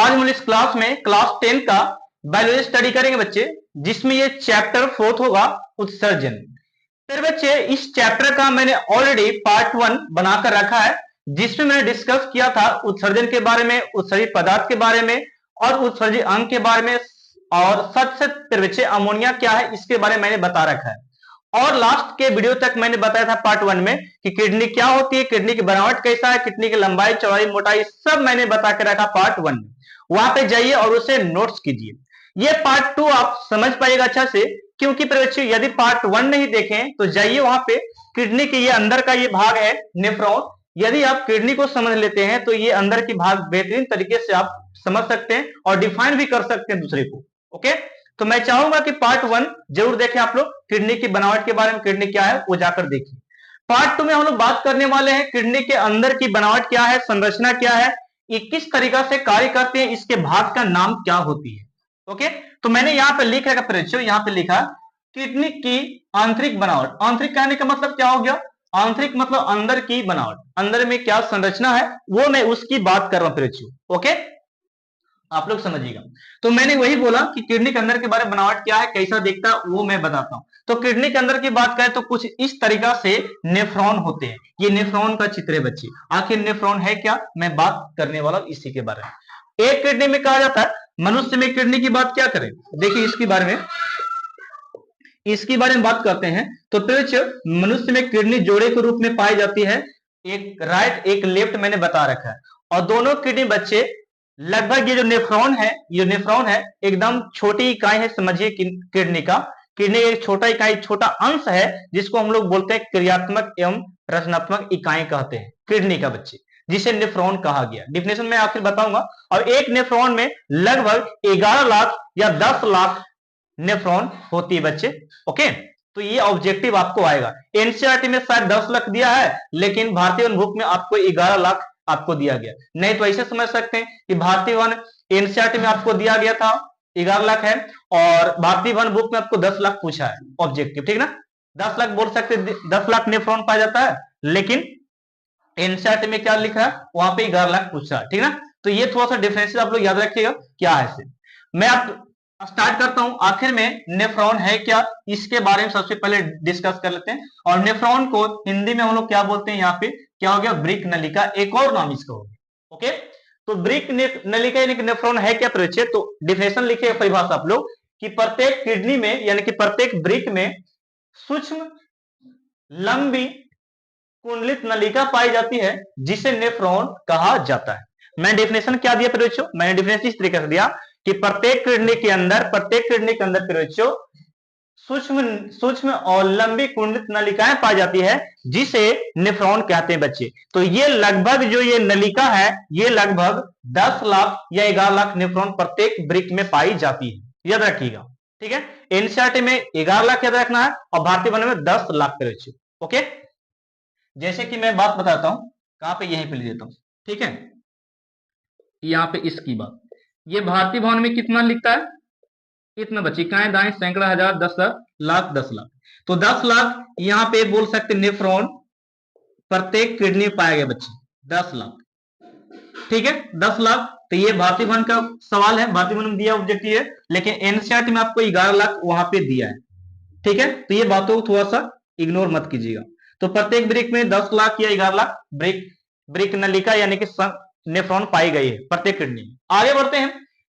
आज हम इस क्लास में क्लास 10 का बायोलॉजी स्टडी करेंगे बच्चे, जिसमें ये चैप्टर 4 होगा उत्सर्जन। फिर बच्चे इस चैप्टर का मैंने ऑलरेडी पार्ट 1 बनाकर रखा है, जिसमें मैंने डिस्कस किया था उत्सर्जन के बारे में, उत्सर्जित पदार्थ के बारे में और उत्सर्जित अंग के बारे में, और सबसे फिर बच्चे अमोनिया क्या है इसके बारे में मैंने बता रखा है। और लास्ट के वीडियो तक मैंने बताया था पार्ट 1 में कि किडनी क्या होती है, किडनी की बनावट कैसा है, किडनी की लंबाई चौड़ाई मोटाई सब मैंने बता के रखा पार्ट 1 में। वहां पे जाइए और उसे नोट्स कीजिए। ये पार्ट 2 आप समझ पाइएगा अच्छा से, क्योंकि बच्चों यदि पार्ट 1 नहीं देखें तो जाइए वहां पे किडनी के ये अंदर का ये भाग है नेफ्रॉन। यदि आप किडनी को समझ लेते हैं तो ये अंदर की भाग बेहतरीन तरीके से आप समझ सकते हैं और डिफाइन भी कर सकते हैं दूसरे को। ओके, तो मैं चाहूंगा कि पार्ट 1 जरूर देखें आप लोग, किडनी की बनावट के बारे में, किडनी क्या है वो जाकर देखिए। पार्ट 2 में हम लोग बात करने वाले हैं किडनी के अंदर की बनावट क्या है, संरचना क्या है, ये किस तरीका से कार्य करते हैं, इसके भाग का नाम क्या होती है। ओके, तो मैंने यहां पे लिख रखा परिचय, यहां पे लिखा किडनी की आंतरिक बनावट। आंतरिक कहने का मतलब क्या हो गया, आंतरिक मतलब अंदर की बनावट, अंदर में क्या संरचना है वो मैं उसकी बात कर रहा हूं परिचय। ओके, आप लोग समझिएगा। तो मैंने वही बोला कि किडनी के अंदर के बारे में बनावट क्या है, कैसा दिखता है वो मैं बताता हूं। तो किडनी के अंदर की बात करें तो कुछ इस तरीका से नेफ्रॉन होते हैं। ये नेफ्रॉन का चित्र है बच्चे। आखिर नेफ्रॉन है क्या, मैं बात करने वाला इसी के बारे में। एक किडनी में कहा जाता है, मनुष्य में किडनी की बात क्या करें, देखिए इसके बारे में बात करते हैं। तो मनुष्य में किडनी जोड़े के रूप में पाई जाती है, एक राइट एक लेफ्ट मैंने बता रखा है। और दोनों किडनी बच्चे लगभग, ये जो नेफ्रॉन है एकदम छोटी इकाई है, समझिए किडनी का। किडनी एक छोटा इकाई, छोटा अंश है जिसको हम लोग बोलते हैं क्रियात्मक एवं रचनात्मक इकाई कहते हैं किडनी का बच्चे, जिसे नेफ्रॉन कहा गया। डिफिनेशन में आखिर बताऊंगा। और एक नेफ्रॉन में लगभग 11 लाख या 10 लाख नेफ्रॉन होती है बच्चे। ओके, तो ये ऑब्जेक्टिव आपको आएगा। एनसीईआरटी में शायद 10 लाख दिया है, लेकिन भारतीय वन बुक में आपको 11 लाख आपको दिया गया। नहीं तो ऐसे समझ सकते हैं कि भारतीय वन एनसीईआरटी में आपको दिया गया था 11 लाख है, और भारतीय वन बुक में आपको 10 लाख पूछा है ऑब्जेक्टिव, ठीक ना। 10 लाख बोल सकते, 10 लाख नेफ्रॉन पाया जाता है, लेकिन एनसीईआरटी में क्या लिखा है वहां पे 11 लाख पूछा है, ठीक ना। तो ये थोड़ा सा डिफरेंस आप लोग याद रखिएगा क्या है इसे। मैं आप स्टार्ट करता हूं। आखिर में नेफ्रॉन है क्या, इसके बारे में सबसे पहले डिस्कस कर लेते हैं। और नेफ्रॉन को हिंदी में हम लोग क्या बोलते हैं, यहाँ पे क्या हो गया, ब्रिक नलिका, एक और नाम इसका हो गया। ओके, तो ब्रिक नलिका यानी कि नेफ्रॉन है क्या परिचय, तो डिफिनेशन लिखे परिभाषा आप लोग कि प्रत्येक किडनी में यानी कि प्रत्येक ब्रिक में सूक्ष्म लंबी कुंडलित नलिका पाई जाती है, जिसे नेफ्रॉन कहा जाता है। मैं डेफिनेशन क्या दिया परिचय, मैंने डेफिनेशन इस तरीके से दिया कि प्रत्येक किडनी के अंदर परिचय सूक्ष्म सूक्ष्म और लंबी कुंडलित नलिकाएं पाई जाती है, जिसे नेफ्रॉन कहते हैं बच्चे। तो ये लगभग जो ये नलिका है, ये लगभग 10 लाख या 11 लाख नेफ्रॉन प्रत्येक ब्रिक में पाई जाती है, याद रखिएगा। ठीक है, एनसीईआरटी में 11 लाख याद रखना है और भारतीय वन में 10 लाख परिचय। ओके, जैसे कि मैं बात बताता हूं, कहां पे, यहीं पे ले देता हूं। ठीक है, यहां पे इसकी बात, ये भारतीय भवन में कितना लिखता है, इतना बच्चे, इकाएं दाएं सैकड़ा हजार 10 लाख 10 लाख, तो 10 लाख यहां पे बोल सकते नेफ्रॉन प्रत्येक किडनी पाया गया बच्चे, 10 लाख। ठीक है, 10 लाख। तो ये भारतीय भवन का सवाल है, भारतीय भवन में दिया ऑब्जेक्टिव है, लेकिन एनसीईआरटी में आपको 11 लाख वहां पे दिया है। ठीक है, तो ये बातों को थोड़ा सा इग्नोर मत कीजिएगा। तो प्रत्येक ब्रिक में 10 लाख या 11 लाख ब्रिक नलिका यानी कि नेफ्रॉन पाई गई है प्रत्येक किडनी में। आगे बढ़ते हैं,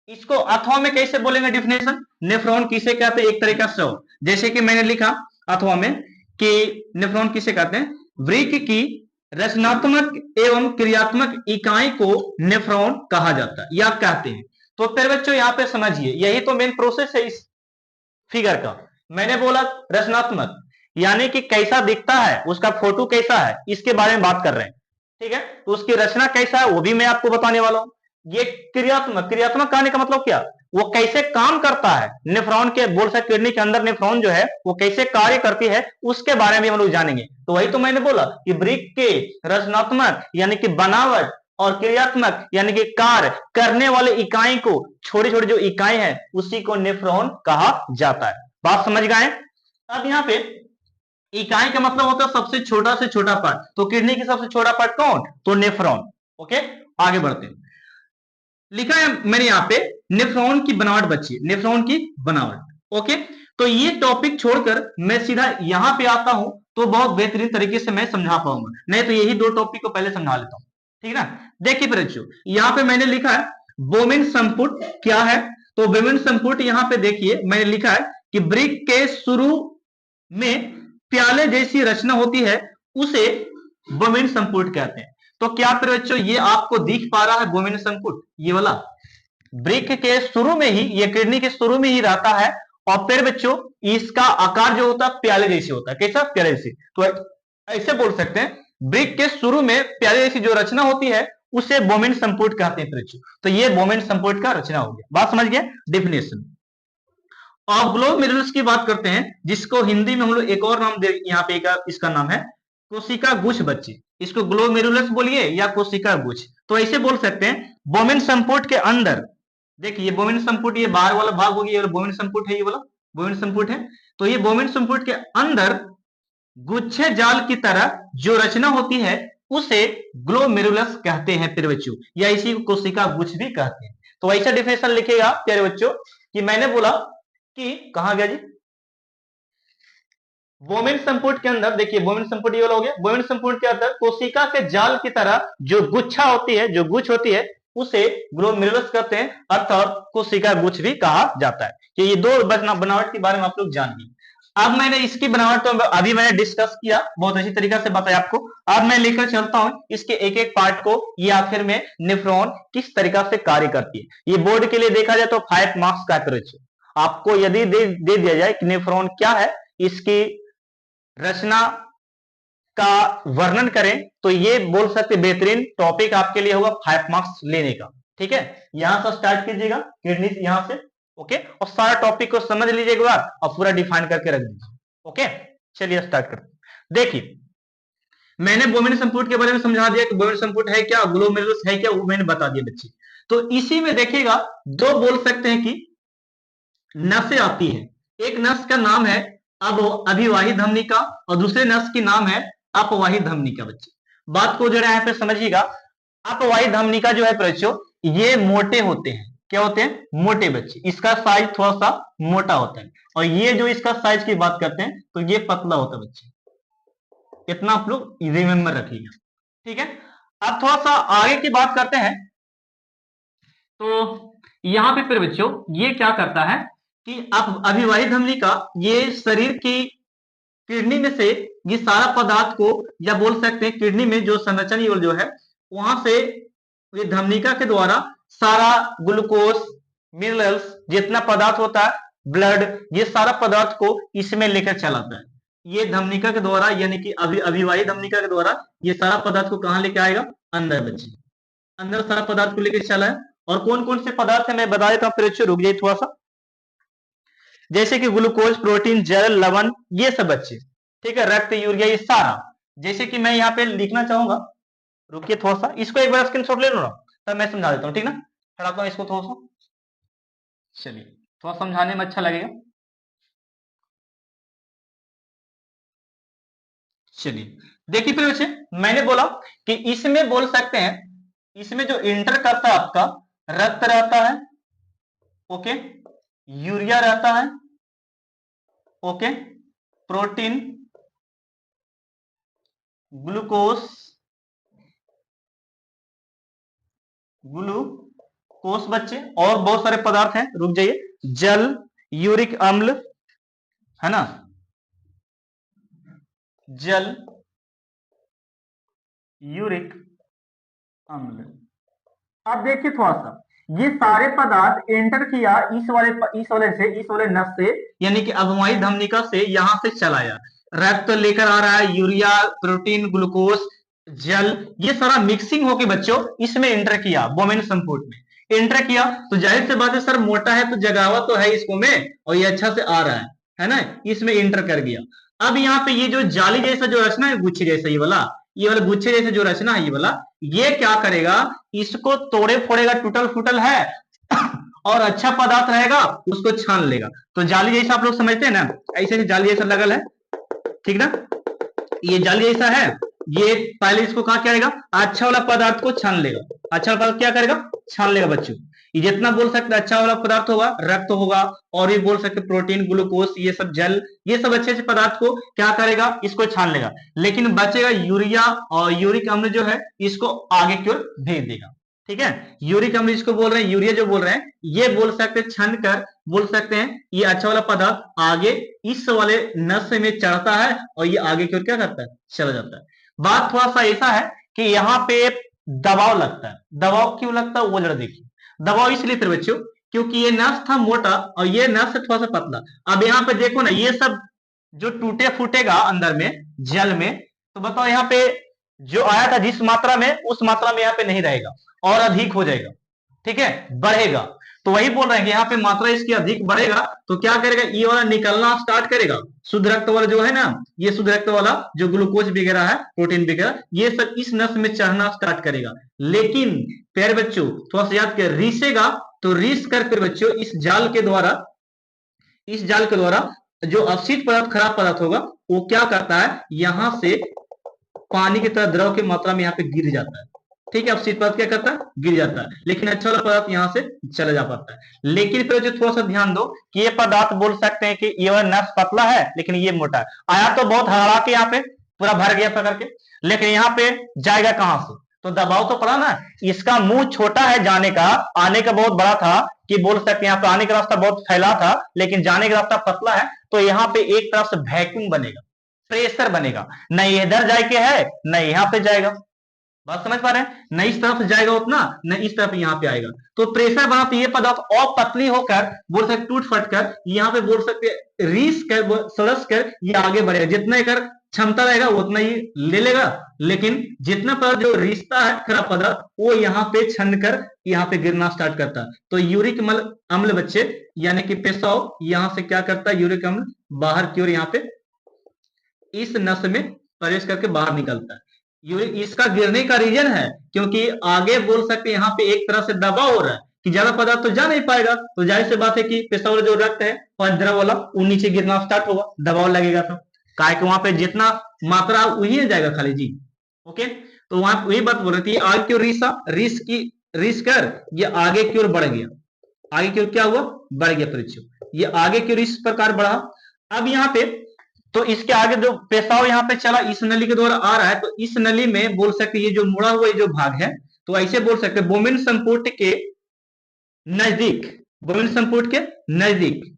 इसको अथवा में कैसे बोलेंगे डिफिनेशन, नेफ्रॉन किसे कहते हैं, एक तरीका से हो, जैसे कि मैंने लिखा अथवा में कि नेफ्रॉन किसे कहते हैं, वृक्क की रचनात्मक एवं क्रियात्मक इकाई को नेफ्रॉन कहा जाता है या कहते हैं। तो फिर बच्चों यहां पे समझिए, यही तो मेन प्रोसेस है इस फिगर का। मैंने बोला रचनात्मक यानी कि कैसा दिखता है, उसका फोटो कैसा है, इसके बारे में बात कर रहे हैं। ठीक है, तो उसकी रचना कैसा है वो भी मैं आपको बताने वाला हूं। ये क्रियात्मक कहने का मतलब क्या, वो कैसे काम करता है, नेफ्रॉन के बोल सकते किडनी के अंदर नेफ्रॉन जो है वो कैसे कार्य करती है, उसके बारे में हम लोग जानेंगे। तो वही तो मैंने बोला कि ब्रिक के रचनात्मक यानी कि बनावट और क्रियात्मक यानी कि कार्य करने वाले इकाई को, छोटी छोटी जो इकाई है उसी को नेफ्रॉन कहा जाता है। बात समझ गए। अब यहाँ पे इकाई का मतलब होता है सबसे छोटा से छोटा पार्ट, तो किडनी की सबसे छोटा पार्ट कौन, तो नेफ्रॉन। ओके, आगे बढ़ते हैं। लिखा है मैंने यहाँ पे नेफ्रॉन की बनावट बच्ची, नेफ्रॉन की बनावट। ओके, तो ये टॉपिक छोड़कर मैं सीधा यहां पे आता हूं तो बहुत बेहतरीन तरीके से मैं समझा पाऊंगा, नहीं तो यही दो टॉपिक को पहले समझा लेता हूं, ठीक है ना। देखिए बच्चों, यहाँ पे मैंने लिखा है बोमेन संपुट क्या है। तो बोमेन संपुट यहाँ पे देखिए मैंने लिखा है कि ब्रिक के शुरू में प्याले जैसी रचना होती है, उसे बोमेन संपुट कहते हैं। तो क्या फिर बच्चों ये आपको दिख पा रहा है बोमेन संपुट, ये वाला ब्रिक के शुरू में ही, ये किडनी के शुरू में ही रहता है, और फिर बच्चों इसका आकार जो होता है प्याले जैसे होता है। कैसा? प्याले जैसे। तो ऐसे बोल सकते हैं ब्रिक के शुरू में प्याले जैसी जो रचना होती है उसे बोमेन संपुट कहते हैं बच्चों। तो ये बोमेन संपुट का रचना हो गया, बात समझ गए, डेफिनेशन। अब ग्लोमेरुलस की बात करते हैं, जिसको हिंदी में हम लोग एक और नाम दे, यहाँ पे इसका नाम है कोशिका गुच्छ बच्चे। इसको ग्लोमेरुलस बोलिए या कोशिका गुच्छ, तो ऐसे बोल सकते हैं। बोमेन संपुट के अंदर देखिए, ये बोमेन संपुट, ये बाहर वाला भाग हो गया, ये बोमेन संपुट है, ये वाला बोमेन संपुट है। तो ये बोमेन संपुट के अंदर गुच्छे जाल की तरह जो रचना होती है उसे ग्लोमेरुलस कहते हैं प्यारे बच्चों, या इसी को कोशिका गुच्छ भी कहते हैं। तो ऐसा डिफिनेशन लिखेगा प्यारे बच्चों कि मैंने बोला कि कहां गया जी, बोमेन संपुट के अंदर देखिए, बोमेन संपुट ये वाला हो गया। बोमेन संपुट के अंदर कोशिका के जाल की तरह जो गुच्छा होती है, जो गुच्छ होती है, उसे ग्लोमेरुलस कहते हैं, अर्थात कोशिका गुच्छ भी कहा जाता है। कि ये दो बनावट के बारे में आप लोग जान गए। अब मैंने इसकी बनावट तो अभी मैंने डिस्कस किया, बहुत अच्छी तरीके से बताया आपको। अब मैं लेकर चलता हूं इसके एक एक पार्ट को, ये आखिर में नेफ्रॉन किस तरीका से कार्य करती है। ये बोर्ड के लिए देखा जाए तो 5 मार्क्स का अप्रोच आपको यदि दे दिया जाए कि नेफ्रॉन क्या है, इसकी रचना का वर्णन करें, तो ये बोल सकते बेहतरीन टॉपिक आपके लिए होगा 5 मार्क्स लेने का। ठीक है, यहां से स्टार्ट कीजिएगा, किडनी यहां से। ओके, और सारा टॉपिक को समझ लीजिएगा और पूरा डिफाइन करके रख दीजिए। ओके, चलिए स्टार्ट करते। देखिए, मैंने बोमेन संपुट के बारे में समझा दिया कि बोमेन संपुट है क्या, ग्लोमेरुलस है क्या, वो मैंने बता दिया बच्चे। तो इसी में देखिएगा दो बोल सकते हैं कि नसें आती है। एक नस का नाम है अब अभिवाही धमनिका, और दूसरे नस की नाम है अपवाही धमनिका। बच्चे बात को जरा यहाँ पे समझिएगा। अपवाही धमनिका जो है बच्चों, ये मोटे होते हैं। क्या होते हैं? मोटे बच्चे। इसका साइज थोड़ा सा मोटा होता है, और ये जो इसका साइज की बात करते हैं तो ये पतला होता है बच्चे। इतना आप लोग रिमेंबर रखिएगा, ठीक है। अब थोड़ा सा आगे की बात करते हैं, तो यहां पे फिर बच्चों ये क्या करता है कि अब अभिवाही धमनिका ये शरीर की किडनी में से ये सारा पदार्थ को, या बोल सकते हैं किडनी में जो संरचना जो है वहां से ये धमनिका के द्वारा सारा ग्लूकोज, मिनरल्स, जितना पदार्थ होता है, ब्लड, ये सारा पदार्थ को इसमें लेकर चलाता है। ये धमनिका के द्वारा, यानी कि अभिवाही धमनिका के द्वारा ये सारा पदार्थ को कहां लेके आएगा? अंदर बच्चे, अंदर सारा पदार्थ को लेकर चला है। और कौन कौन से पदार्थ है मैं बता देता हूं, फिर रुक जाइए थोड़ा सा। जैसे कि ग्लूकोज, प्रोटीन, जल, लवण, ये सब बच्चे, ठीक है, रक्त, यूरिया, ये सारा। जैसे कि मैं यहाँ पे लिखना चाहूंगा, रुकिए थोड़ा सा, इसको एक बार स्क्रीनशॉट ले लो ना, तब मैं समझा देता हूँ, ठीक ना। हटाता हूँ इसको थोड़ा सा, चलिए थोड़ा समझाने में अच्छा लगेगा। चलिए देखिए फिर बच्चे, मैंने बोला कि इसमें बोल सकते हैं, इसमें जो इंटर करता है आपका रक्त रहता है, ओके, यूरिया रहता है, ओके, प्रोटीन, ग्लूकोज, ग्लूकोज बच्चे, और बहुत सारे पदार्थ हैं, रुक जाइए, जल, यूरिक अम्ल, है ना, जल, यूरिक अम्ल। अब देखिए थोड़ा सा, ये सारे पदार्थ एंटर किया इस वाले नस से, यानी कि अगुवाई धमनिका से यहां से चलाया, रक्त लेकर आ रहा है, यूरिया, प्रोटीन, ग्लूकोज, जल, ये सारा मिक्सिंग होके बच्चों इसमें एंटर किया, बोमेन संपुट में एंटर किया। तो जाहिर सी बात है सर, मोटा है तो जगावा तो है इसको में, और ये अच्छा से आ रहा है ना, इसमें एंटर कर गया। अब यहाँ पे ये जो जाली जैसा जो रचना है, गुच्छे जैसा, ये वाला गुच्छे जैसे जो रचना है, ये वाला, ये क्या करेगा, इसको तोड़े फोड़ेगा, टूटल फूटल है और अच्छा पदार्थ रहेगा उसको छान लेगा। तो जाली जैसा आप लोग समझते हैं ना, ऐसे जाली जैसा लगल है, ठीक ना, ये जाली जैसा है, ये पहले इसको कहा क्या करेगा, अच्छा वाला पदार्थ को छान लेगा। अच्छा वाला पदार्थ क्या करेगा, छान लेगा बच्चों। ये जितना बोल सकते हैं अच्छा वाला पदार्थ होगा, रक्त होगा, और ये बोल सकते प्रोटीन, ग्लूकोज, ये सब जल, ये सब अच्छे अच्छे पदार्थ को क्या करेगा, इसको छान लेगा। लेकिन बचेगा यूरिया और यूरिक अम्ल जो है इसको आगे की ओर भेज देगा। ठीक है, यूरिक अम्ल इसको बोल रहे हैं, यूरिया जो बोल रहे हैं ये बोल सकते हैं छन कर, बोल सकते हैं ये अच्छा वाला पदार्थ आगे इस वाले नस में चढ़ता है और ये आगे की ओर क्या करता है, चला जाता है। बात थोड़ा सा ऐसा है कि यहाँ पे दबाव लगता है। दबाव क्यों लगता है वो जरा देखिए। दबाव इसलिए फिर बच्चों क्योंकि ये नस था मोटा और ये नस है थोड़ा सा पतला। अब यहाँ पे देखो ना, ये सब जो टूटे फूटेगा अंदर में जल में, तो बताओ यहाँ पे जो आया था जिस मात्रा में, उस मात्रा में यहाँ पे नहीं रहेगा और अधिक हो जाएगा। ठीक है, बढ़ेगा। तो वही बोल रहे हैं कि यहाँ पे मात्रा इसकी अधिक बढ़ेगा तो क्या करेगा, ये वाला निकलना स्टार्ट करेगा। शुद्ध रक्त वाला जो है ना, ये शुद्ध रक्त वाला जो ग्लूकोज वगैरह है, प्रोटीन वगैरह, ये सब इस नस में चढ़ना स्टार्ट करेगा। लेकिन प्यारे बच्चों थोड़ा सा याद कर, रीसेगा तो रीस कर फिर बच्चों इस जाल के द्वारा जो अपशिष्ट पदार्थ, खराब पदार्थ होगा, वो क्या करता है, यहां से पानी की तरह द्रव की मात्रा में यहाँ पे गिर जाता है। ठीक है, अपशिष्ट पदार्थ क्या करता है, गिर जाता है। लेकिन अच्छा वाला पदार्थ यहाँ से चला जा पाता है। लेकिन फिर जो थोड़ा सा ध्यान दो कि ये पदार्थ बोल सकते हैं कि ये वाला नस पतला है लेकिन ये मोटा है। आया तो बहुत हरा के यहाँ पे पूरा भर गया पकड़ के, लेकिन यहाँ पे जाएगा कहां से, तो दबाव तो पड़ा ना। इसका मुंह छोटा है जाने का, आने का बहुत बड़ा था, कि बोल सकते हैं यहाँ पे आने का रास्ता बहुत फैला था लेकिन जाने का रास्ता पतला है। तो यहाँ पे एक तरफ से वैक्यूम बनेगा, प्रेशर बनेगा, न इधर जाके है न यहाँ पे जाएगा। बात समझ पा रहे हैं, न इस तरफ जाएगा उतना, न इस तरफ यहाँ पे आएगा। तो प्रेशर बना तो ये पदार्थ और पतली होकर बोल सकते टूट फट कर यहाँ पे बोल सकते रीस कर, सड़स कर ये आगे बढ़ेगा। जितना कर क्षमता रहेगा उतना ही ले लेगा, लेकिन जितना पदार्थ जो रिश्ता है खराब पदार्थ वो यहाँ पे छन कर यहाँ पे गिरना स्टार्ट करता है। तो यूरिक अम्ल बच्चे यानी कि पेशाब यहाँ से क्या करता है, यूरिक अम्ल बाहर की ओर यहाँ पे इस नस में प्रवेश करके बाहर निकलता है। इसका गिरने का रीजन है क्योंकि आगे बोल सकते यहाँ पे एक तरह से दबाव हो रहा है कि ज्यादा पदार्थ तो जा नहीं पाएगा। तो जाहिर सी बात है कि पेशाब वाला जो रक्त है द्रव वाला वो नीचे गिरना स्टार्ट होगा, दबाव लगेगा। तो काय के वहां पे जितना मात्रा वही जाएगा खाली जी। ओके, तो वहां वही बात बोल रही थी, आगे की ओर रीस कर ये आगे की ओर बढ़ गया। आगे की ओर क्या हुआ, बढ़ गया परीक्षक, ये आगे की ओर इस प्रकार बढ़ा। अब यहाँ पे तो इसके आगे जो पेशाब यहाँ पे चला इस नली के द्वारा आ रहा है, तो इस नली में बोल सकते ये जो मुड़ा हुआ जो भाग है, तो ऐसे बोल सकते बोमिन संपुट के नजदीक, बोमिन संपुट के नजदीक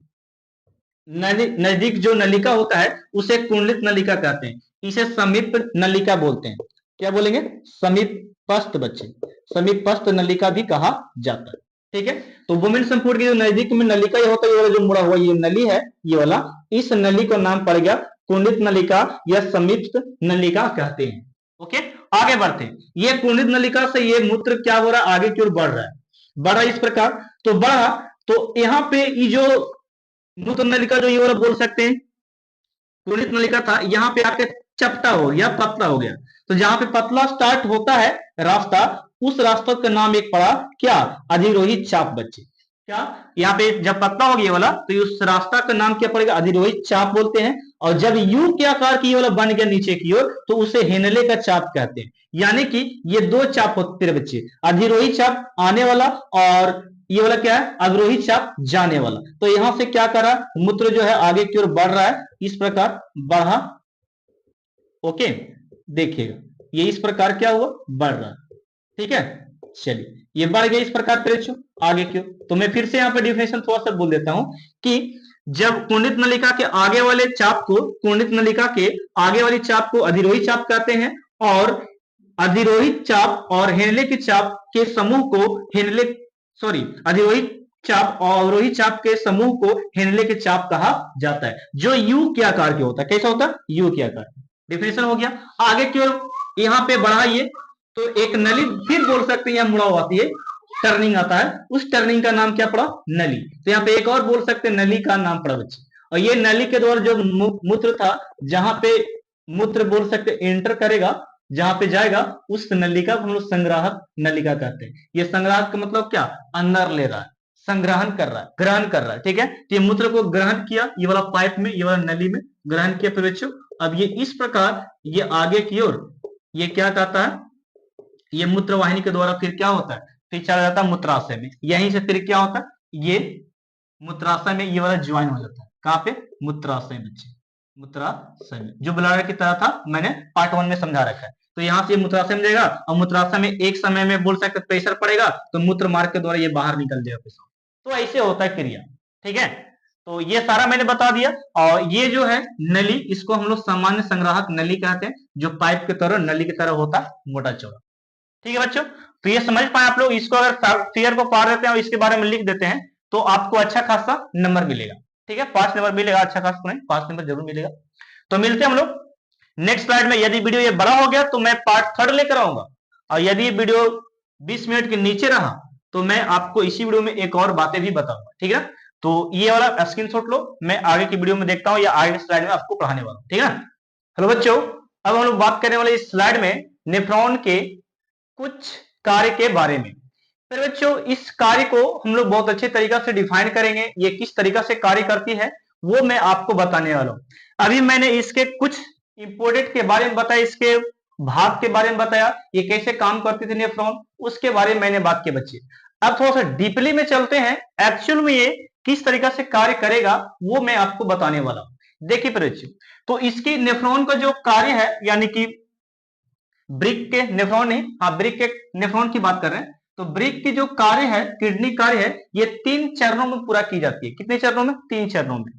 नजदीक जो नलिका होता है उसे कुंडलित नलिका कहते हैं। इसे समीप नलिका बोलते हैं। क्या बोलेंगे, समीपस्थ बच्चे, समीपस्थ नलिका भी कहा जाता है। ठीक है, तो बोमिन संपुट के जो नजदीक में नलिका ये होता है, ये वाला जो मुड़ा हुआ ये नली है, ये वाला, इस नली को नाम पड़ गया कुंडित नलिका या समीप नलिका कहते हैं। ओके, आगे बढ़ते हैं। ये कुंडित नलिका से ये मूत्र क्या हो रहा है, आगे की ओर बढ़ रहा है, बढ़ा इस प्रकार। तो बढ़ा तो यहाँ पे ये जो मूत्र नलिका जो ये वाला बोल सकते हैं कुंडित नलिका था, यहाँ पे आके चपटा हो गया, पतला हो गया। तो जहां पे पतला स्टार्ट होता है रास्ता, उस रास्ता का नाम एक पड़ा क्या, अधिरोहित चाप बच्चे। क्या, यहाँ पे जब पतला हो गया वाला तो उस रास्ता का नाम क्या पड़ेगा, अधिरोहित चाप बोलते हैं। और जब यू के आकार की वाला बन गया नीचे की ओर तो उसे हेनले का चाप कहते हैं। यानी कि ये दो चाप होते हैं बच्चे, अधिरोहित चाप आने वाला और ये वाला क्या है, अवरोही चाप जाने वाला। तो यहां से क्या करा, मूत्र जो है आगे की ओर बढ़ रहा है, इस प्रकार बढ़ा। ओके, देखिएगा ये इस प्रकार क्या हुआ, बढ़ रहा है। ठीक है, चलिए ये बढ़ गया इस प्रकार प्रेक्षो आगे क्यों। तो मैं फिर से यहाँ पे डिफिनेशन थोड़ा सा बोल देता हूं कि जब कुंडित नलिका के आगे वाले चाप को, कुंडित नलिका के आगे वाली चाप को अधिरोही चाप कहते हैं, और अधिरोहित चाप और हेनले के चाप के समूह को अधिरोहित चाप और अवरोही चाप के समूह को हेनले के चाप कहा जाता है, जो यू के आकार के होता है। कैसा होता है, यू के आकार। डिफिनेशन हो गया। आगे की ओर यहाँ पे बढ़ाइए तो एक नली फिर बोल सकते हैं, यहाँ मुड़ा हुआ आती है, टर्निंग आता है, उस टर्निंग का नाम क्या पड़ा, नली। तो यहाँ पे एक और बोल सकते हैं नली का नाम पड़ा बच्चे। और ये नली के द्वारा जो मूत्र था, जहां पे मूत्र बोल सकते एंटर करेगा, जहां पे जाएगा, उस नलिका को हम लोग संग्राहक नलिका कहते हैं। ये संग्राहक का मतलब क्या, अंदर ले रहा है, संग्रहण कर रहा है, ग्रहण कर रहा है। ठीक है, तो ये मूत्र को ग्रहण किया, ये वाला पाइप में, ये वाला नली में ग्रहण किया। फिर बच्चों अब ये इस प्रकार ये आगे की ओर ये क्या कहता है, ये मूत्र वाहिनी के द्वारा फिर क्या होता है, फिर चला जाता है मूत्राशय में, यहीं से फिर क्या होता है, ये मूत्राशय में ये वाला ज्वाइन हो जाता है, कहाँ पे, मूत्राशय में, मूत्राशय में, जो ब्लैडर की तरह था, मैंने पार्ट 1 में समझा रखा है। तो यहाँ से मूत्राशय में जाएगा और मूत्राशय में एक समय में बोल सकते प्रेशर पड़ेगा तो मूत्र मार्ग के द्वारा ये बाहर निकल जाएगा पेशाब। तो ऐसे होता है क्रिया, ठीक है। तो ये सारा मैंने बता दिया। और ये जो है नली, इसको हम लोग सामान्य संग्राहक नली कहते हैं, जो पाइप की तरह नली की तरह होता है, मोटा चौड़ा, ठीक है बच्चों। तो ये समझ पाए आप लोग। इसको अगर फिगर को पार देते हैं और इसके बारे में लिख देते हैं तो आपको अच्छा खासा नंबर मिलेगा, ठीक है, 5 नंबर मिलेगा, अच्छा खासा नहीं 5 नंबर जरूर मिलेगा। तो मिलते हैं हम लोग नेक्स्ट स्लाइड में। यदि वीडियो ये बड़ा हो गया तो मैं पार्ट 3 लेकर आऊंगा, और यदि वीडियो 20 मिनट के नीचे रहा तो मैं आपको इसी वीडियो में एक और बातें भी बताऊंगा, ठीक है। तो ये वाला स्क्रीनशॉट लो, मैं आगे की वीडियो में देखता हूं या आगे स्लाइड में आपको पढ़ाने वाला हूं, ठीक है। हेलो बच्चों, अब हम लोग बात करने वाले इस स्लाइड में नेफ्रॉन के कुछ कार्य के बारे में। फिर बच्चों इस कार्य को हम लोग बहुत अच्छे तरीका से डिफाइन करेंगे, ये किस तरीका से कार्य करती है वो मैं आपको बताने वाला हूं। अभी मैंने इसके कुछ इंपोर्टेंट के बारे में बताया, इसके भाग के बारे में बताया, ये कैसे काम करती थी नेफ्रॉन, उसके बारे में मैंने बात की बच्चे। अब थोड़ा सा डीपली में चलते हैं, एक्चुअल में ये किस तरीका से कार्य करेगा वो मैं आपको बताने वाला हूं। देखिए बच्चों, तो इसकी नेफ्रॉन का जो कार्य है, यानी कि ब्रिक के नेफ्रॉन नहीं, हाँ ब्रिक के नेफ्रॉन की बात कर रहे हैं। तो ब्रिक की जो कार्य है, किडनी कार्य है, ये 3 चरणों में पूरा की जाती है। कितने चरणों में, 3 चरणों में।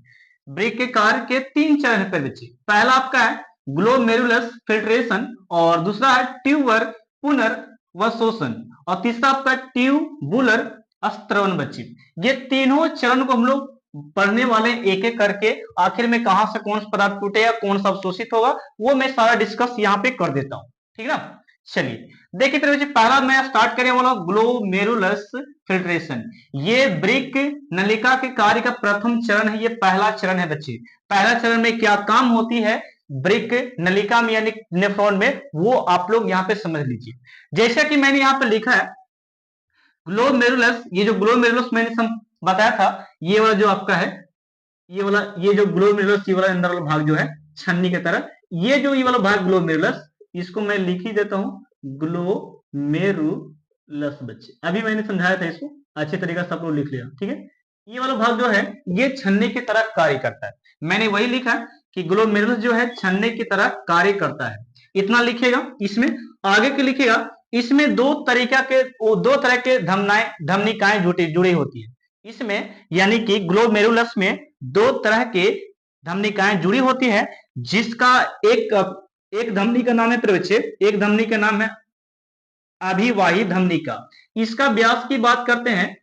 ब्रिक के कार्य के 3 चरण है बच्चे। पहला आपका है ग्लोमेरुलस फिल्ट्रेशन, और दूसरा है ट्यूबर पुनर्वशोषण, और तीसरा आपका ट्यूबुलर स्त्रवण बच्चे। ये तीनों चरण को हम लोग पढ़ने वाले एक एक करके, आखिर में कहां से कौन सा पदार्थ टूटेगा, कौन सा अवशोषित होगा, वो मैं सारा डिस्कस यहाँ पे कर देता हूं, ठीक है ना। चलिए देखिए, तो पहला मैं स्टार्ट करने वाला हूं ग्लोमेरुलस फिल्ट्रेशन। ये ब्रिक नलिका के कार्य का प्रथम चरण है, ये पहला चरण है बच्चे। पहला चरण में क्या काम होती है ब्रिक नलिका में यानी नेफ्रॉन में, वो आप लोग यहाँ पे समझ लीजिए। जैसा कि मैंने यहाँ पे लिखा है ग्लोमेरुलस, ये जो ग्लोमेरुलस मैंने बताया था, ये वाला जो आपका है, ये जो ग्लोमेरुलस, ये वाला अंदर वाला भाग जो है छन्नी की तरह, ये जो ये वाला भाग ग्लोमेरुलस, इसको मैं लिख ही देता हूं ग्लोमेरुलस बच्चे। अभी मैंने समझाया था इसको, अच्छे तरीके से आप लोग लिख लिया, ठीक है। ये वाला भाग जो है ये छन्ने की तरह कार्य करता है। मैंने वही लिखा कि ग्लोमेरुलस जो है छन्ने की तरह कार्य करता है, इतना लिखिएगा। इसमें आगे के लिखिएगा, इसमें दो तरह के धमनिकाएं जुड़ी होती है इसमें, यानी कि ग्लोमेरुलस में 2 तरह के धमनिकाएं जुड़ी होती है, जिसका एक धमनी का नाम है बच्चे, एक धमनी का नाम है अभिवाही धमनिका। इसका व्यास की बात करते हैं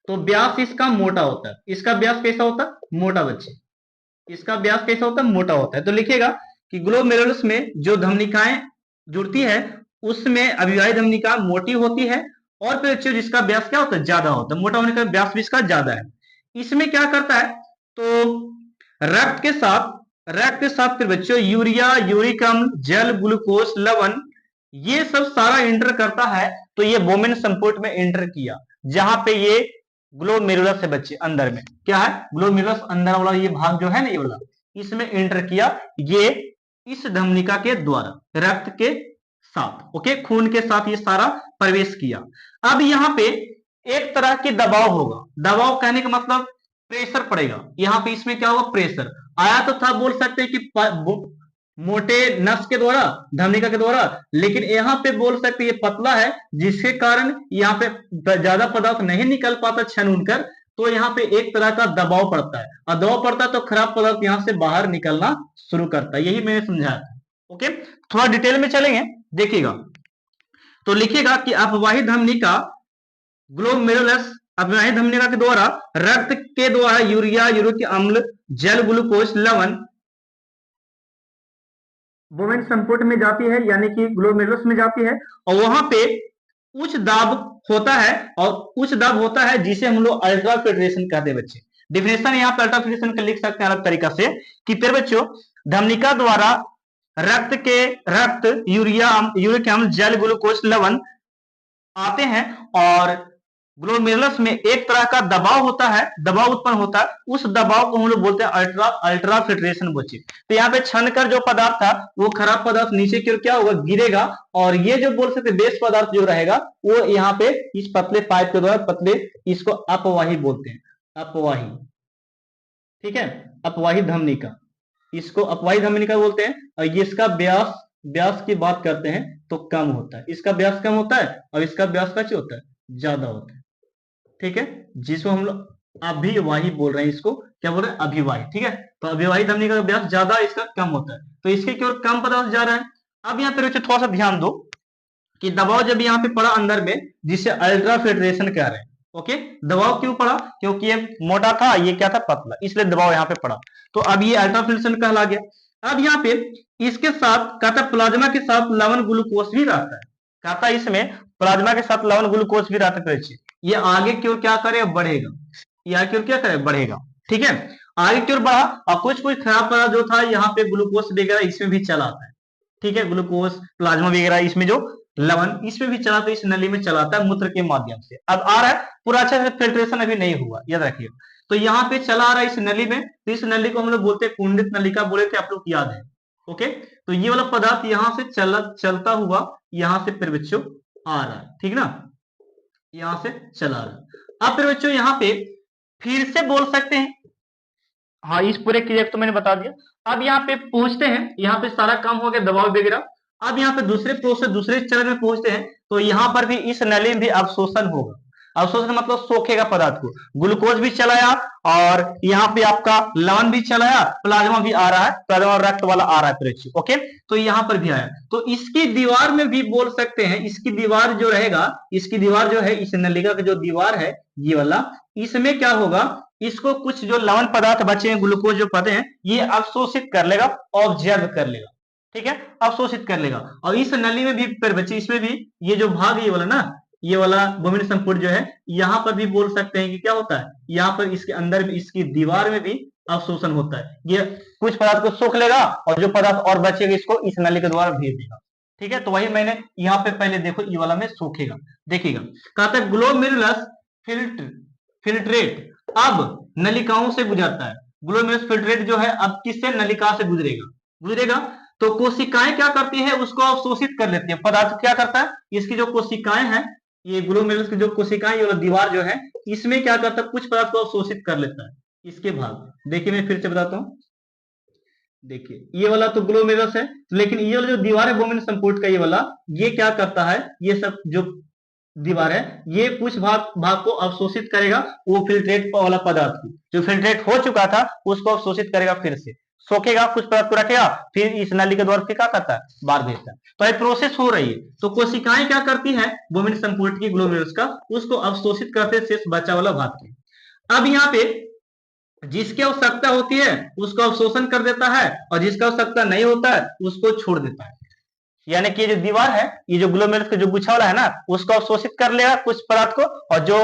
तो व्यास इसका मोटा होता है। इसका व्यास कैसा होता है, मोटा बच्चे। इसका व्यास कैसा होता है, मोटा होता है। तो लिखिएगा कि ग्लोमेरुलस में जो धमनिकाएं जुड़ती है उसमें अभिवाही धमनिका मोटी होती है, और फिर जिसका व्यास क्या होता है, ज्यादा होता है। मोटा होने का व्यास भी इसका ज्यादा है। इसमें क्या करता है, तो रक्त के साथ फिर बच्चों यूरिया, यूरिक अम्ल, जल, ग्लूकोज, लवण, ये सब सारा इंटर करता है। तो ये बोमेन संपुट में इंटर किया, जहां पे ये ग्लोमेरुलस है बच्चे, अंदर में क्या है, ग्लोमेरुलस अंदर वाला ये भाग जो है ना, ये वाला, इसमें इंटर किया, ये इस धमनिका के द्वारा रक्त के साथ, ओके, खून के साथ ये सारा प्रवेश किया। अब यहाँ पे एक तरह की दबाव होगा। दबाव कहने का मतलब प्रेशर पड़ेगा यहाँ पे। इसमें क्या होगा, प्रेशर आया तो था, बोल सकते हैं कि मोटे नस के द्वारा, धमनिका के द्वारा, लेकिन यहाँ पे बोल सकते ये पतला है, जिसके कारण यहाँ पे ज्यादा पदार्थ नहीं निकल पाता छन उनकर, तो यहाँ पे एक तरह का दबाव पड़ता है, और दबाव पड़ता है तो खराब पदार्थ यहाँ से बाहर निकलना शुरू करता है। यही मैंने समझाया था, ओके। थोड़ा डिटेल में चलेंगे, देखिएगा। तो लिखिएगा कि अपवाही धमनिका ग्लोमेरुलस, अपवाही धमनिका के द्वारा रक्त के द्वारा यूरिया, यूरिक अम्ल, जल, ग्लूकोज, लवण बोमेन संपुट में जाती है, यानी कि ग्लोमेरुलस में जाती है, और वहां पे उच्च दाब होता है, और उच्च दाब होता है जिसे हम लोग अल्ट्रा फिल्ट्रेशन कहते हैं बच्चे। डिफिनेशन यहाँ पे अल्ट्रा फिल्ट्रेशन का लिख सकते हैं अलग तरीका से, कि फिर बच्चों धमनिका द्वारा रक्त, यूरिया, यूरिक अम्ल, जल, ग्लूकोज, लवण आते हैं, और ग्लोमेरुलस में एक तरह का दबाव होता है, दबाव उत्पन्न होता है, उस दबाव को हम लोग बोलते हैं अल्ट्रा फिल्ट्रेशन बच्चे। तो यहाँ पे छनकर जो पदार्थ था वो खराब पदार्थ नीचे की ओर क्या होगा, गिरेगा, और ये जो बोल सकते बेस पदार्थ जो रहेगा वो यहाँ पे इस पतले पाइप के द्वारा पतले, इसको अपवाही बोलते हैं, अपवाही, ठीक है, अपवाही धमनी का, इसको अपवाही धमनी का बोलते हैं। और इसका व्यास, व्यास की बात करते हैं तो कम होता है, इसका व्यास कम होता है और इसका व्यास कैसे होता है, ज्यादा होता है, ठीक है, जिसको हम लोग अभिवाही बोल रहे हैं, इसको क्या बोल रहे हैं, अभिवाही, ठीक है। तो अभिवाही धमनी का व्यास ज्यादा, इसका कम होता है, तो इसके की ओर कम पदार्थ जा रहा है। अब यहाँ पे थोड़ा सा ध्यान दो कि दबाव जब यहाँ पे पड़ा अंदर में, जिसे अल्ट्रा फिल्ट्रेशन कह रहे हैं, ओके। दबाव क्यों पड़ा, क्योंकि ये मोटा था, ये क्या था, पतला, इसलिए दबाव यहाँ पे पड़ा, तो अब ये अल्ट्रा फिल्ट्रेशन कहला गया। अब यहाँ पे इसके साथ कहता प्लाज्मा के साथ लवण ग्लूकोज भी रहता है, कहता इसमें प्लाज्मा के साथ लवण ग्लूकोज भी रहता है, ये आगे की ओर क्या करे, बढ़ेगा, ये आगे की ओर क्या करे, बढ़ेगा, ठीक है, आगे की ओर बढ़ा, और कुछ कुछ खराब पदार्थ जो था यहाँ पे ग्लूकोज वगैरह इसमें भी चलाता है, ठीक है, ग्लूकोज प्लाज्मा वगैरह इसमें जो लवण इसमें भी चलाता है, इस नली में चलाता है मूत्र के माध्यम से। अब आ रहा है पूरा अच्छे से फिल्ट्रेशन अभी नहीं हुआ, याद रखिए। तो यहाँ पे चला आ रहा है इस नली में, तो इस नली को हम लोग बोलते हैं कुंडित नलिका, बोले थे आप लोग, याद है, ओके। तो ये वाला पदार्थ यहाँ से चलता हुआ यहाँ से फिर बच्चों आ रहा है, ठीक ना, यहां से चला रहा है। अब फिर बच्चों यहाँ पे फिर से बोल सकते हैं, हाँ इस पूरे क्रिया तो मैंने बता दिया। अब यहाँ पे पहुंचते हैं, यहाँ पे सारा काम हो गया दबाव वगैरह। अब यहाँ पे दूसरे प्रोसेस, दूसरे चरण में पहुंचते हैं, तो यहाँ पर भी इस नली में भी अवशोषण होगा, अवशोषण मतलब सोखेगा पदार्थ को, ग्लूकोज भी चलाया और यहाँ पे आपका लवण भी चलाया, प्लाज्मा भी आ रहा है, प्लाज्मा रक्त वाला आ रहा है, ओके। तो यहाँ पर भी आया, तो इसकी दीवार में भी बोल सकते हैं, इसकी दीवार जो रहेगा, इसकी दीवार जो है, इस नलिका का जो दीवार है ये वाला, इसमें क्या होगा, इसको कुछ जो लवण पदार्थ बचे हैं, ग्लूकोज जो पदे हैं, ये अवशोषित कर लेगा, ऑब्जर्व कर लेगा, ठीक है, अवशोषित कर लेगा। और इस नली में भी फिर बच्चे, इसमें भी ये जो भाग ये वाला ना, ये वाला बोमिन संपुट जो है, यहाँ पर भी बोल सकते हैं कि क्या होता है, यहाँ पर इसके अंदर भी, इसकी दीवार में भी अवशोषण होता है, ये कुछ पदार्थ को सोख लेगा और जो पदार्थ और बचेगा इसको इस नली के द्वारा भेज देगा, ठीक है। तो वही मैंने यहाँ पे पहले देखो, ये वाला में सोखेगा, देखिएगा, कहता है ग्लोमेरुलस फिल्ट्रेट अब नलिकाओं से गुजरता है, ग्लोमेरुलस फिल्ट्रेट जो है अब किससे, नलिका से गुजरेगा, तो कोशिकाएं क्या करती है, उसको अवशोषित कर लेती है, पदार्थ क्या करता है, इसकी जो कोशिकाएं हैं, ये ग्लोमेरुलस की जो कोशिकाएं, ये दीवार जो है, इसमें क्या करता है, कुछ पदार्थ को अवशोषित कर लेता है, इसके भाग। देखिए मैं फिर से बताता हूँ, देखिए ये वाला तो ग्लोमेरुलस है, लेकिन ये वाला जो दीवार है बोमिन संपुट का, ये वाला, ये क्या करता है, ये सब जो दीवार है, ये कुछ भाग को अवशोषित करेगा, वो फिल्ट्रेट वाला पदार्थ को, जो फिल्ट्रेट हो चुका था उसको अवशोषित करेगा, फिर से सोखेगा, कुछ पदार्थ को रखेगा, फिर इस नली के द्वारा फिर क्या करता है, बाहर भेजता है। तो ये प्रोसेस हो रही है, तो कोशिकाएं क्या करती है, बोमिन संपुट की ग्लोमेरुलस का, उसको अवशोषित करते शेष बचा वाला भाग को। अब यहाँ पे जिसकी आवश्यकता होती है उसको अवशोषण कर देता है, और जिसका आवश्यकता नहीं होता है उसको छोड़ देता है, यानी कि ये जो दीवार है, ये जो ग्लोमेरुलस का जो गुच्छा वाला है ना, उसको अवशोषित कर लेगा कुछ पदार्थ को, और जो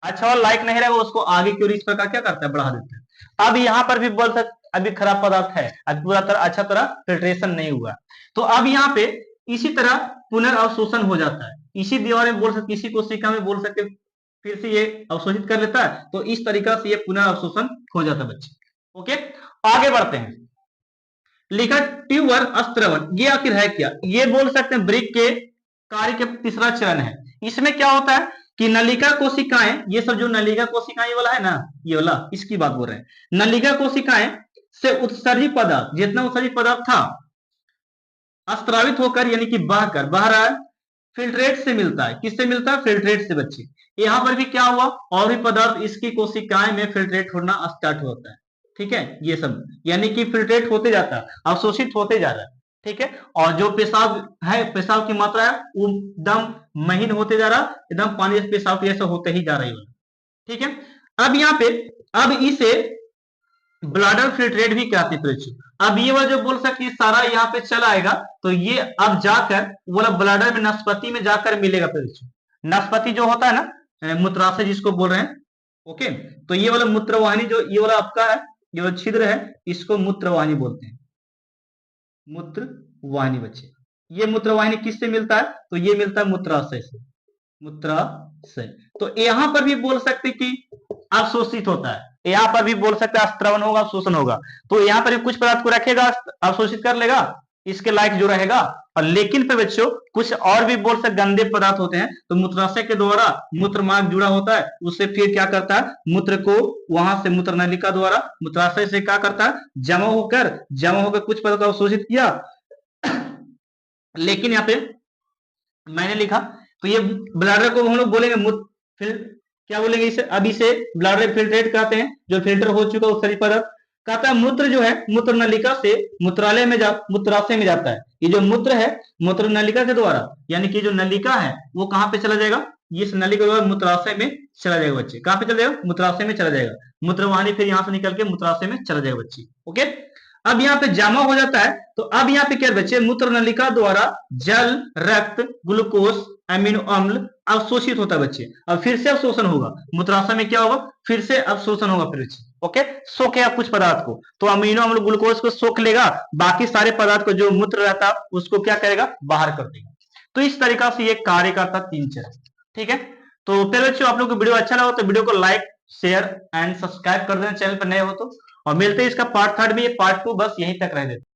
अच्छा और लायक नहीं रहेगा उसको आगे की ओर इस प्रकार क्या करता है, बढ़ा देता है। अब यहाँ पर भी बोल सकते, अभी खराब पदार्थ है, अभी पूरा तरह अच्छा तरह फिल्ट्रेशन नहीं हुआ, तो अब यहाँ पे इसी तरह पुनर्अवशोषण हो जाता है, इसी दीवार में बोल सकते, इसी कोशिका में बोल सकते, फिर से ये अवशोषित कर लेता है, तो इस तरीका से ये पुनर्अवशोषण हो जाता है बच्चे, ओके। आगे बढ़ते हैं, लिखा ट्यूबर स्त्रवण, ये आखिर है क्या, ये बोल सकते हैं ब्रिक के कार्य के तीसरा चरण है। इसमें क्या होता है कि नलिका कोशिकाएं, ये सब जो नलिका कोशिकाएं ये वाला है ना, ये वाला, इसकी बात बोल रहे हैं, नलिका कोशिकाएं से उत्सर्जित पदार्थ, जितना उत्सर्जित पदार्थ था, अस्त्रावित होकर यानी कि बह रहा है, फिल्ट्रेट से मिलता है, किससे मिलता है, फिल्ट्रेट से बच्चे। यहां पर भी क्या हुआ, और भी पदार्थ इसकी कोशिकाएं में फिल्ट्रेट होना स्टार्ट होता है, ठीक है, ये सब यानी कि फिल्ट्रेट होते जाता है, अवशोषित होते जा रहा है, ठीक है। और जो पेशाब है, पेशाब की मात्रा है वो एकदम महीन होते जा रहा, एकदम पानी जैसे पेशाब जैसा होते ही जा रही है, ठीक है। अब यहाँ पे, अब इसे ब्लडर फिल्ट्रेट भी कहते हैं। अब ये वाला जो बोल सकती है सारा यहाँ पे चला आएगा, तो ये अब जाकर वाला ब्लडर में, नस्पति में जाकर मिलेगा। नस्पति जो होता है ना, मूत्राशय जिसको बोल रहे हैं, ओके। तो ये वाला मूत्रवाहिनी, जो ये वाला आपका है, ये वाला छिद्र है, इसको मूत्रवाहिनी बोलते हैं, मूत्रवाहिनी बच्चे। ये मूत्रवाहिनी किससे मिलता है, तो ये मिलता है मूत्राशय से, मूत्राशय। तो यहां पर भी बोल सकते कि अवशोषित होता है, यहां पर भी बोल सकते हैं स्त्रवन होगा, अवशोषण होगा। तो यहां पर भी कुछ पदार्थ को रखेगा, अवशोषित कर लेगा, इसके लायक जो रहेगा। और लेकिन फिर बच्चों कुछ और भी बोल सकते गंदे पदार्थ होते हैं, तो मूत्राशय के द्वारा मूत्र मार्ग जुड़ा होता है, उससे फिर क्या करता है, मूत्र को वहां से मूत्र नलिका द्वारा मूत्राशय से क्या करता है, जमा होकर कुछ पदार्थ को अवशोषित किया। लेकिन यहाँ पे मैंने लिखा, तो ये ब्लैडर को हम लोग बोलेंगे क्या बोलेंगे इसे, अब इसे ब्लैडर फिल्ट्रेट कहते हैं, जो फिल्टर हो चुका उस शरीर पदार्थ। कहता है मूत्र जो है मूत्र नलिका से मूत्राशय में जाता है। ये जो मूत्र है मूत्र नलिका के द्वारा, यानी कि जो नलिका है वो कहां पे चला जाएगा, इस नलिका के द्वारा मूत्राशय में चला जाएगा बच्चे। कहां पे चला जाएगा, मूत्राशय में चला जाएगा। मूत्रवाहिनी फिर यहां से निकल के मूत्राशय में चला जाएगा बच्चे। ओके, अब यहाँ पे जमा हो जाता है, तो अब यहाँ पे क्या बच्चे, मूत्र नलिका द्वारा जल, रक्त, ग्लूकोज, अमीनो अम्ल अवशोषित होता है बच्चे। अब फिर से अवशोषण होगा, मूत्राशय में क्या होगा, फिर से अवशोषण होगा फिर बच्चे। ओके, सोखेगा कुछ पदार्थ को, तो अमीनो अम्ल ग्लूकोज को सोख लेगा, बाकी सारे पदार्थ को जो मूत्र रहता है उसको क्या करेगा, बाहर कर देगा। तो इस तरीका से ये कार्य करता 3 चरण। ठीक है, तो फिर बच्चों आप लोग को वीडियो अच्छा लगा तो वीडियो को लाइक, शेयर एंड सब्सक्राइब कर देना चैनल पर नए हो तो। और मिलते हैं इसका पार्ट 3 में, ये पार्ट 2 बस यहीं तक रह देते।